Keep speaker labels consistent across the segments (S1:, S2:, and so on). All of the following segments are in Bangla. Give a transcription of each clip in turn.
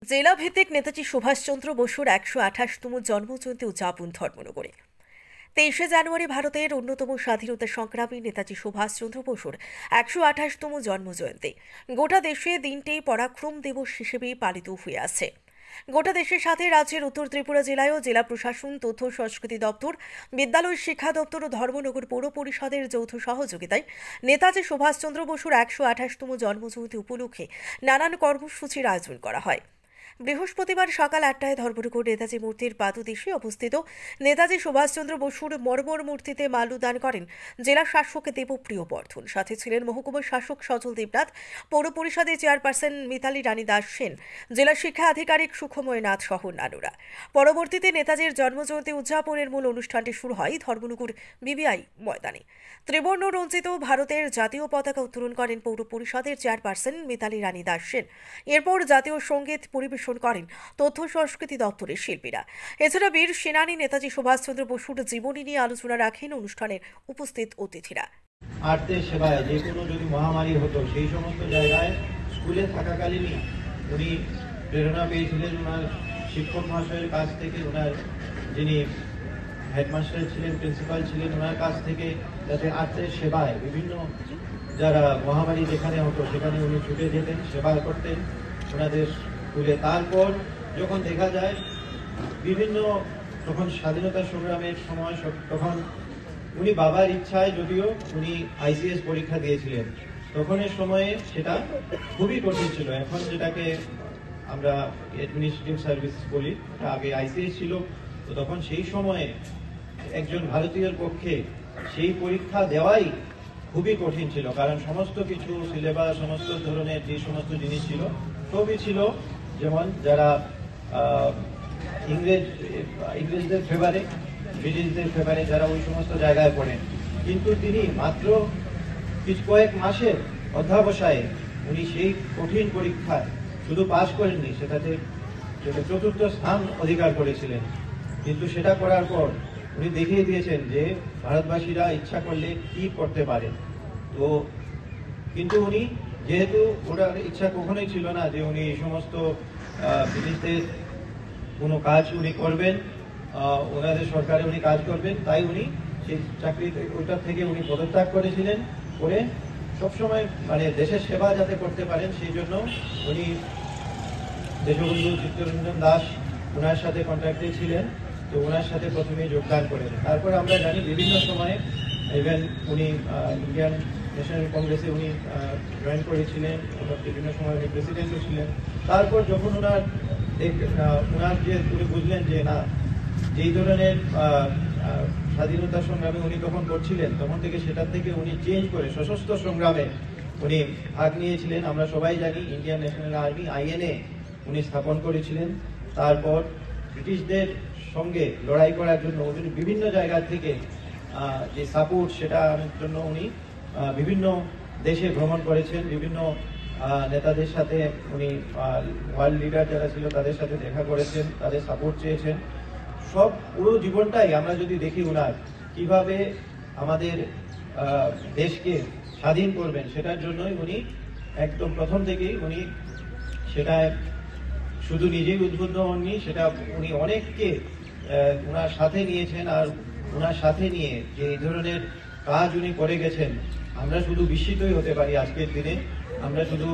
S1: জেলা ভিত্তিক নেতাজি সুভাষচন্দ্র বসুর ১২৮তম জন্মজয়ন্তী উদযাপন ধর্মনগরে। ২৩শে জানুয়ারি ভারতের অন্যতম স্বাধীনতা সংগ্রামী নেতাজি সুভাষচন্দ্র বসুর ১২৮তম জন্মজয়ন্তী। গোটা দেশে দিনটি পরাক্রম দিবস হিসেবে পালিত হয়ে আছে। গোটা দেশের সাথে রাজ্যের উত্তর ত্রিপুরা জেলায়ও জেলা প্রশাসন, তথ্য সংস্কৃতি দপ্তর, বিদ্যালয় শিক্ষা দপ্তর ও ধর্মনগর পৌর পরিষদের যৌথ সহযোগিতায় নেতাজি সুভাষচন্দ্র বসুর ১২৮তম জন্মজয়ন্তী উপলক্ষে নানান কর্মসূচির আয়োজন করা হয়। বৃহস্পতিবার সকাল ৮টায় ধর্মনগর নেতাজি মূর্তির পাদদেশে অবস্থিত নেতাজি সুভাষচন্দ্র বসুর মর্মর মূর্তিতে মাল্যদান করেন জেলা শাসক দেবপ্রিয় বর্ধন। সাথে ছিলেন মহকুমা শাসক সজল দেবনাথ, পৌর পরিষদের চেয়ারপারসন মিতালি রানী দাস সেন, জেলা শিক্ষা আধিকারিক সুখময় নাথ সহ অন্যান্যরা। পরবর্তীতে নেতাজির জন্মজয়ন্তী উদযাপনের মূল অনুষ্ঠানটি শুরু হয় ধর্মনগর বিবিআই ময়দানে। ত্রিবর্ণ রঞ্জিত ভারতের জাতীয় পতাকা উত্তোলন করেন পৌর পরিষদের চেয়ারপারসন মিতালি রানী দাস সেন। এরপর জাতীয় সঙ্গীত পরিবেশন করেন তথ্য সংস্কৃতি দপ্তরের শিল্পীরা। এছাড়া বীর সেনানী নেতাজি সুভাষচন্দ্র বসুর জীবনী নিয়ে আলোচনা রাখেন অনুষ্ঠানের উপস্থিত অতিথিরা।
S2: আর্তের সেবায় যে কোনো যদি মহামারী হতো সেই সমস্ত জায়গায় স্কুলে থাকাকালীনই উনি প্রেরণা পেয়েছিলেন ওনার শিক্ষক মহাশয়ের কাছ থেকে, ওনার যিনি হেডমাস্টার ছিলেন, প্রিন্সিপাল ছিলেন, ওনার কাছ থেকে, যাতে আর্তের সেবায় বিভিন্ন যারা মহামারী যেখানে হতো সেখানে উনি ছুটে যেতেন, সেবা করতেন ওনাদের স্কুলে। তারপর যখন দেখা যায় বিভিন্ন তখন স্বাধীনতা সংগ্রামের সময় তখন উনি বাবার ইচ্ছায় যদিও উনি আইসিএস পরীক্ষা দিয়েছিলেন, তখনের সময়ে সেটা খুবই কঠিন ছিল। এখন যেটাকে আমরা অ্যাডমিনিস্ট্রেটিভ সার্ভিস বলি, আগে আইসিএস ছিল, তো তখন সেই সময়ে একজন ভারতীয়র পক্ষে সেই পরীক্ষা দেওয়াই খুবই কঠিন ছিল, কারণ সমস্ত কিছু সিলেবাস, সমস্ত ধরনের যে সমস্ত জিনিস ছিল সবই ছিল যেমন যারা ইংরেজদের ফেভারে, ব্রিটিশদের ফেভারে যারা ওই সমস্ত জায়গায় পড়েন। কিন্তু তিনি মাত্র কয়েক মাসের অধ্যাবসায়ে উনি সেই কঠিন পরীক্ষায় শুধু পাশ করেননি, সেটাতে চতুর্থ স্থান অধিকার করেছিলেন। কিন্তু সেটা করার পর উনি দেখিয়ে দিয়েছেন যে ভারতবাসীরা ইচ্ছা করলে কি করতে পারে। তো কিন্তু উনি যেহেতু ওনার ইচ্ছা কখনোই ছিল না যে উনি এই সমস্ত ব্রিটিশদের কোনো কাজ উনি করবেন, ওনাদের সরকারে উনি কাজ করবেন, তাই উনি সেই চাকরি ওইটার থেকে উনি পদত্যাগ করেছিলেন। করে সবসময় মানে দেশের সেবা যাতে করতে পারেন সেই জন্য উনি দেশবন্ধু চিত্তরঞ্জন দাস ওনার সাথে কন্ট্যাক্টে ছিলেন, তো ওনার সাথে প্রথমে যোগদান করেন। তারপর আমরা জানি বিভিন্ন সময়ে ইভেন উনি ইন্ডিয়ান ন্যাশনাল কংগ্রেসে উনি জয়েন করেছিলেন, বিভিন্ন সময় উনি প্রেসিডেন্টও ছিলেন। তারপর যখন ওনার যে উনি বুঝলেন যে না, যেই ধরনের স্বাধীনতা সংগ্রামে উনি তখন করছিলেন, তখন থেকে সেটার থেকে উনি চেঞ্জ করে সশস্ত্র সংগ্রামে উনি ভাগ নিয়েছিলেন। আমরা সবাই জানি ইন্ডিয়ান ন্যাশনাল আর্মি INA উনি স্থাপন করেছিলেন। তারপর ব্রিটিশদের সঙ্গে লড়াই করার জন্য ওদের বিভিন্ন জায়গা থেকে যে সাপোর্ট সেটার জন্য উনি বিভিন্ন দেশে ভ্রমণ করেছেন, বিভিন্ন নেতাদের সাথে উনি ওয়ার্ল্ড লিডার যারা ছিল তাদের সাথে দেখা করেছেন, তাদের সাপোর্ট চেয়েছেন। সব পুরো জীবনটাই আমরা যদি দেখি ওনার কিভাবে আমাদের দেশকে স্বাধীন করবেন সেটার জন্যই উনি একদম প্রথম থেকেই উনি সেটায় শুধু নিজেই উদ্বুদ্ধ হননি, সেটা উনি অনেককে ওনার সাথে নিয়েছেন। আর ওনার সাথে নিয়ে যে এই ধরনের কাজ উনি করে গেছেন, আমরা শুধু বিস্মিতই হতে পারি আজকের দিনে। আমরা শুধু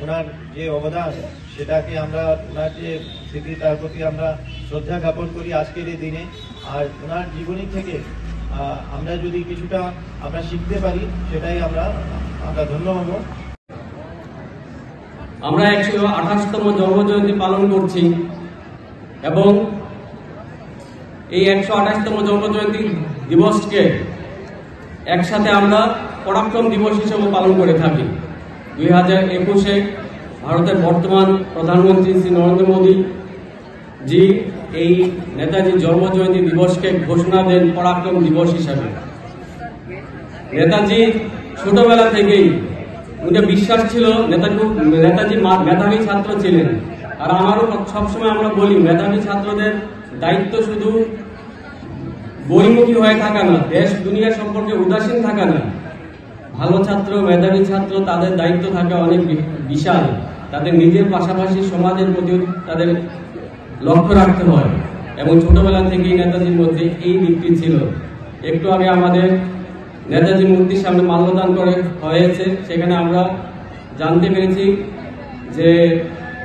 S2: ওনার যে অবদান সেটাকে আমরা, ওনার যে স্মৃতি তার প্রতি আমরা শ্রদ্ধা জ্ঞাপন করি আজকের এই দিনে। আর ওনার জীবনী থেকে আমরা যদি কিছুটা আমরা শিখতে পারি সেটাই আমরা ধন্য হব।
S3: আমরা ১২৮তম জন্মজয়ন্তী পালন করছি এবং এই ১২৮তম জন্মজয়ন্তী দিবসকে একসাথে আমরা পরাক্রম দিবস হিসেবে পালন করে থাকি। ২০২১-এ ভারতের বর্তমান প্রধানমন্ত্রী শ্রী নরেন্দ্র মোদী জি এই নেতাজির জন্মজয়ন্তী দিবসকে ঘোষণা দেন পরাক্রম দিবস হিসাবে। নেতাজি ছোটবেলা থেকেই উনি বিশ্বাস ছিল, নেতাজি মেধাবী ছাত্র ছিলেন। আর আমারও সবসময় আমরা বলি মেধাবী ছাত্রদের দায়িত্ব শুধু বহির্মুখী হয়ে থাকা না, দেশ দুনিয়া সম্পর্কে উদাসীন থাকা না। ভালো ছাত্র, মেধাবী ছাত্র, তাদের দায়িত্ব থাকে অনেক বিশাল। তাদের নিজের পাশাপাশি সমাজের প্রতি তাদের লক্ষ্য রাখতে হয় এবং ছোটবেলা থেকেই নেতাজির মধ্যে এই দিকটি ছিল। একটু আগে আমাদের নেতাজি মূর্তির সামনে মাল্যদান করে হয়েছে, সেখানে আমরা জানতে পেরেছি যে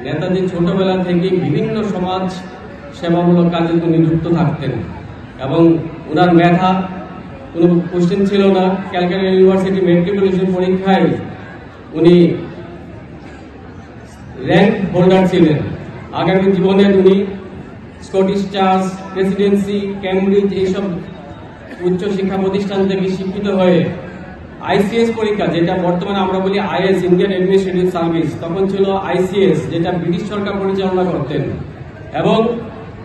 S3: নেতাজি ছোটবেলা থেকে বিভিন্ন সমাজ সেবামূলক কাজে তিনি যুক্ত থাকতেন এবং ওনার মেধা কোনো কোশ্চেন ছিল না। ক্যালকাটা ইউনিভার্সিটি মেট্রিকুলেশন পরীক্ষায় উনি র্যাঙ্ক হোল্ডার ছিলেন। আগামী জীবনে উনি স্কটিশ চার্চ, প্রেসিডেন্সি, ক্যামব্রিজ এইসব উচ্চ শিক্ষা প্রতিষ্ঠান থেকে শিক্ষিত হয়ে আইসিএস পরীক্ষা, যেটা বর্তমানে আমরা বলি আইএস, ইন্ডিয়ান অ্যাডমিনিস্ট্রেটিভ সার্ভিস, তখন ছিল আইসিএস, যেটা ব্রিটিশ সরকার পরিচালনা করতেন এবং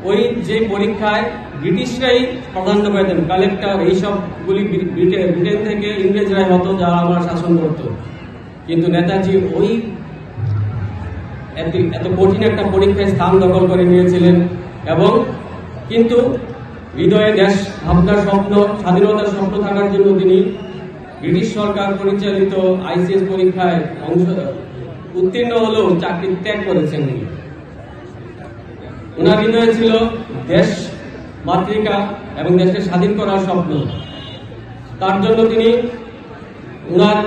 S3: ওই যে পরীক্ষায় ব্রিটিশরাই প্রাধান্য পেতেন, কালেক্টর এইসবগুলি ব্রিটেন থেকে ইংরেজরাই হতো যারা আমরা শাসন করত। কিন্তু নেতাজি ওই এত কঠিন একটা পরীক্ষায় স্থান দখল করে নিয়েছিলেন এবং কিন্তু হৃদয়ে দেশ ভাবনার স্বপ্ন, স্বাধীনতার স্বপ্ন থাকার জন্য তিনি ব্রিটিশ সরকার পরিচালিত আইসিএস পরীক্ষায় উত্তীর্ণ হলেও চাকরি ত্যাগ করেছেন। ওনার হৃদয়ে ছিল দেশ মাতৃকা এবং দেশকে স্বাধীন করার স্বপ্ন। তার জন্য তিনি ওনার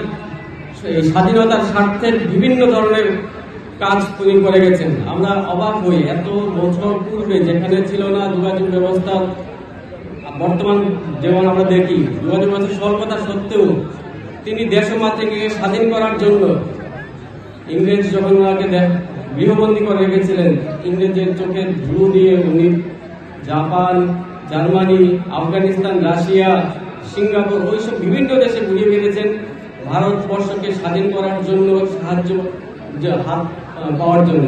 S3: স্বাধীনতার স্বার্থের বিভিন্ন ধরনের কাজ তিনি করে গেছেন। আমরা অবাক হই, এত বছর পূর্বে যেখানে ছিল না যোগাযোগ ব্যবস্থা, বর্তমান যেমন আমরা দেখি যোগাযোগ ব্যবস্থা স্বল্পতা সত্ত্বেও তিনি দেশ ও মাতৃকে স্বাধীন করার জন্য ইংরেজ যখন ওনাকে গৃহবন্দী করে রেখেছিলেন, ইংরেজের চোখের ধুলো দিয়ে উনি Japan, Germany, Afghanistan, Russia, Singapore ওইসব বিভিন্ন দেশে ঘুরিয়ে বেড়েছেন ভারতবর্ষকে স্বাধীন করার জন্য, সাহায্য হাত পাওয়ার জন্য।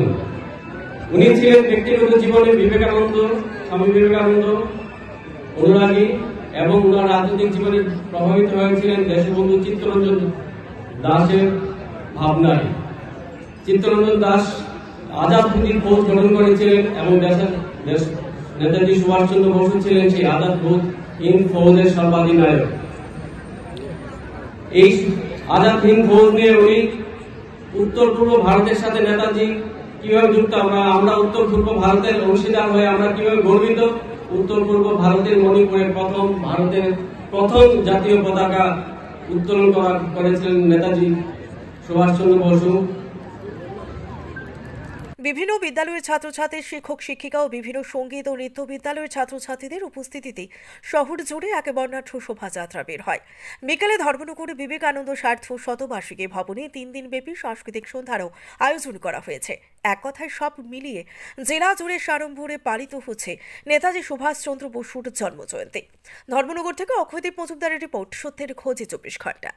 S3: উনি ছিলেন ব্যক্তিগত জীবনে বিবেকানন্দ, স্বামী বিবেকানন্দ অনুরাগী এবং ওনার রাজনৈতিক জীবনে প্রভাবিত হয়েছিলেন দেশবন্ধু চিত্তরঞ্জন দাসের ভাবনায়। চিত্তরঞ্জন দাস আজাদ হিন্দ ফৌজ গঠন করেছিলেন এবং নেতাজি সুভাষচন্দ্র বসু ছিলেন সেই আজাদ হিন্দ ফৌজের সর্বাধিনায়ক। এই আজাদ হিন্দ ফৌজ নিয়ে উনি উত্তর পূর্ব ভারতের সাথে নেতাজি কিভাবে যুক্ত, আমরা উত্তর পূর্ব ভারতের অংশীদার হয়ে আমরা কিভাবে গর্বিত। উত্তর পূর্ব ভারতের মণিপুরে ভারতের প্রথম জাতীয় পতাকা উত্তোলন করেছিলেন নেতাজি সুভাষচন্দ্র বসু।
S1: বিভিন্ন বিদ্যালয়ের ছাত্রছাত্রী, শিক্ষক শিক্ষিকা ও বিভিন্ন সঙ্গীত ও নৃত্য বিদ্যালয়ের ছাত্রছাত্রীদের উপস্থিতিতে শহর জুড়ে এক বর্ণাঢ্য শোভাযাত্রা বের হয়। বিকেলে ধর্মনগরে বিবেকানন্দ স্বার্থ শতবার্ষিকী ভবনে 3 দিনব্যাপী সাংস্কৃতিক সন্ধ্যারও আয়োজন করা হয়েছে। এক কথায় সব মিলিয়ে জেলা জুড়ে সাড়ম্বরে পালিত হচ্ছে নেতাজি সুভাষচন্দ্র বসুর জন্মজয়ন্তী। ধর্মনগর থেকে অক্ষয়দীপ মজুমদারের রিপোর্ট, সত্যের খোঁজে 24 ঘন্টা।